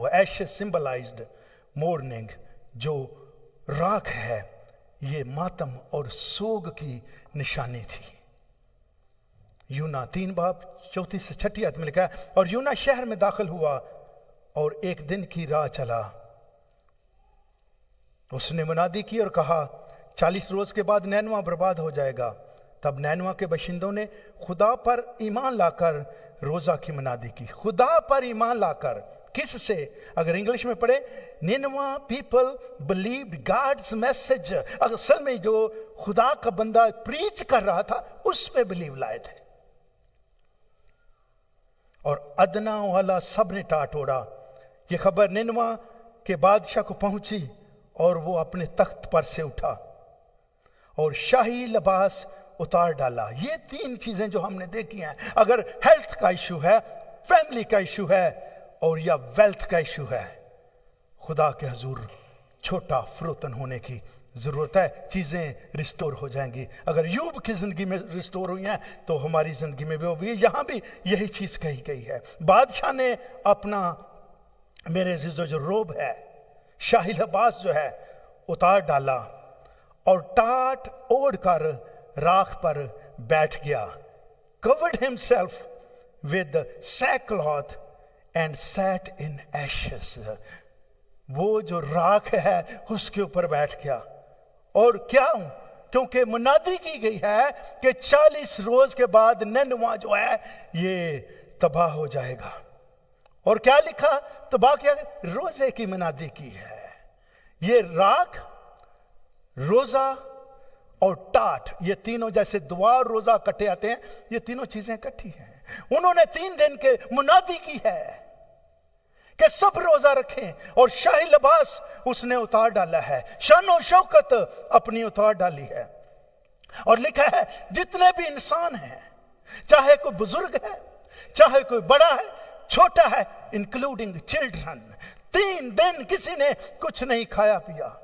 वो ऐश symbolised morning, जो राख है ये मातम और सोग की निशानी थी। यूना 3 बाब 34 से 36 आयत में लिखा है, और यूना शहर में दाखिल हुआ और एक दिन की राह चला। उसने मुनादी की और कहा 40 रोज के बाद नैनवा बर्बाद हो जाएगा। तब नैनवा के बाशिंदों ने खुदा पर ईमान लाकर रोजा की मुनादी की। खुदा पर ईमान लाकर, किससे? अगर इंग्लिश में पढ़े, निनवा पीपल बिलीव्ड गॉड्स मैसेज। असल में जो खुदा का बंदा प्रीच कर रहा था उस पे बिलीव लाए थे। और अदना वाला सब ने टाटोड़ा। ये खबर निनवा के बादशाह को पहुंची और वो अपने तख्त पर से उठा और शाही लिबास उतार डाला। ये 3 चीजें जो हमने देखी हैं, अगर हेल्थ का इशू है, फैमिली का इशू है और या वेल्थ का इशू है, खुदा के हुजूर छोटा फरोतन होने की जरूरत है। चीजें रिस्टोर हो जाएंगी। अगर यूब की जिंदगी में रिस्टोर हुई हैं तो हमारी जिंदगी में भी होगी। यहां भी यही चीज कही गई है। बादशाह ने अपना, मेरे जो रोब है, शाही लिबास जो है, उतार डाला और टाट ओढ़ कर राख पर बैठ गया। covered himself with sackcloth and sat in ashes। वो जो राख है उसके ऊपर बैठ गया। और क्या? क्योंकि मुनादी की गई है कि 40 रोज के बाद निनवा जो है ये तबाह हो जाएगा। और क्या लिखा? तबाह क्या? रोजे की मुनादी की है। ये राख, रोजा और टाट, ये तीनों जैसे दुआ और रोजा इकट्ठे आते हैं, ये तीनों चीजें इकट्ठी हैं। उन्होंने 3 दिन के मुनादी की है कि सब रोजा रखें और शाही लिबास उसने उतार डाला है, शान और शौकत अपनी उतार डाली है। और लिखा है जितने भी इंसान हैं, चाहे कोई बुजुर्ग है, चाहे कोई बड़ा है, छोटा है, इंक्लूडिंग चिल्ड्रन, 3 दिन किसी ने कुछ नहीं खाया पिया।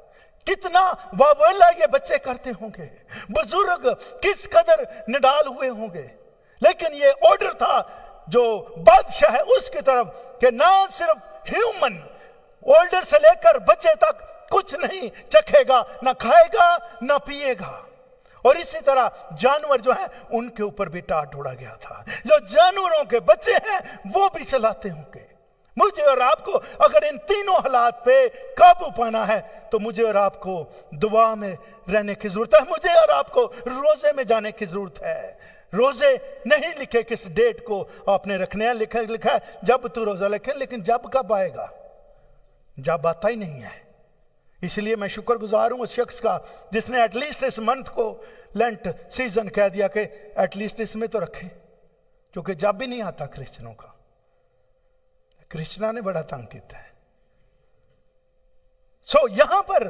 कितना वावेला ये बच्चे करते होंगे, बुजुर्ग किस कदर निडाल हुए होंगे। लेकिन ये ऑर्डर था जो बादशाह है उसकी तरफ कि ना सिर्फ ह्यूमन, ओल्डर से लेकर बच्चे तक कुछ नहीं चखेगा, ना खाएगा, ना पिएगा। और इसी तरह जानवर जो है उनके ऊपर भी टाट उड़ा गया था। जो जानवरों के बच्चे हैं वो भी चलाते होंगे। मुझे और आपको अगर इन तीनों हालात पे काबू पाना है तो मुझे और आपको दुआ में रहने की जरूरत है। मुझे और आपको रोजे में जाने की जरूरत है। रोजे नहीं लिखे किस डेट को आपने रखने हैं, लिखा है जब तू रोजा लिखे, लेकिन जब कब आएगा? जब आता ही नहीं है। इसलिए मैं शुक्रगुजार हूं उस शख्स का जिसने एटलीस्ट इस मंथ को लेंट सीजन कह दिया कि एटलीस्ट इसमें तो रखें, क्योंकि जब भी नहीं आता क्रिश्चियनों का। क्रिश्चियना ने बड़ा तंग किया है। यहां पर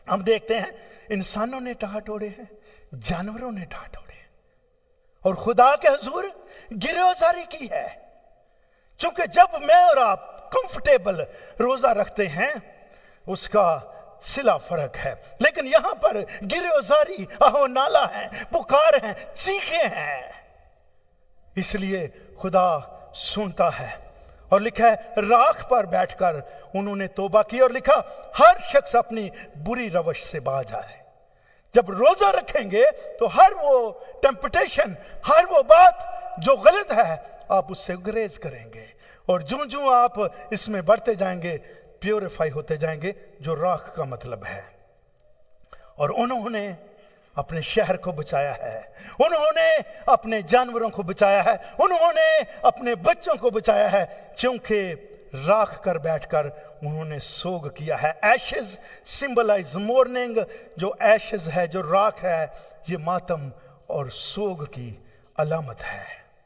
हम देखते हैं इंसानों ने टाट ओढ़े हैं, जानवरों ने टाट ओढ़े और खुदा के हुजूर गिरफ्तारी की है। क्योंकि जब मैं और आप कंफर्टेबल रोजा रखते हैं उसका सिला फर्क है, लेकिन यहां पर गिरफ्तारी, आहो नाला है, पुकार है, चीखे हैं। इसलिए खुदा सुनता है। और लिखा है राख पर बैठकर उन्होंने तौबा की और लिखा हर शख्स अपनी बुरी रवश से बाज आए। जब रोजा रखेंगे तो हर वो टेम्पटेशन, हर वो बात जो गलत है आप उससे गुरेज करेंगे। और जो जो आप इसमें बढ़ते जाएंगे प्योरीफाई होते जाएंगे, जो राख का मतलब है। और उन्होंने अपने शहर को बचाया है, उन्होंने अपने जानवरों को बचाया है, उन्होंने अपने बच्चों को बचाया है, क्योंकि राख कर बैठकर उन्होंने सोग किया है। Ashes symbolise mourning. जो एशेस है, जो राख है, ये मातम और सोग की अलामत है।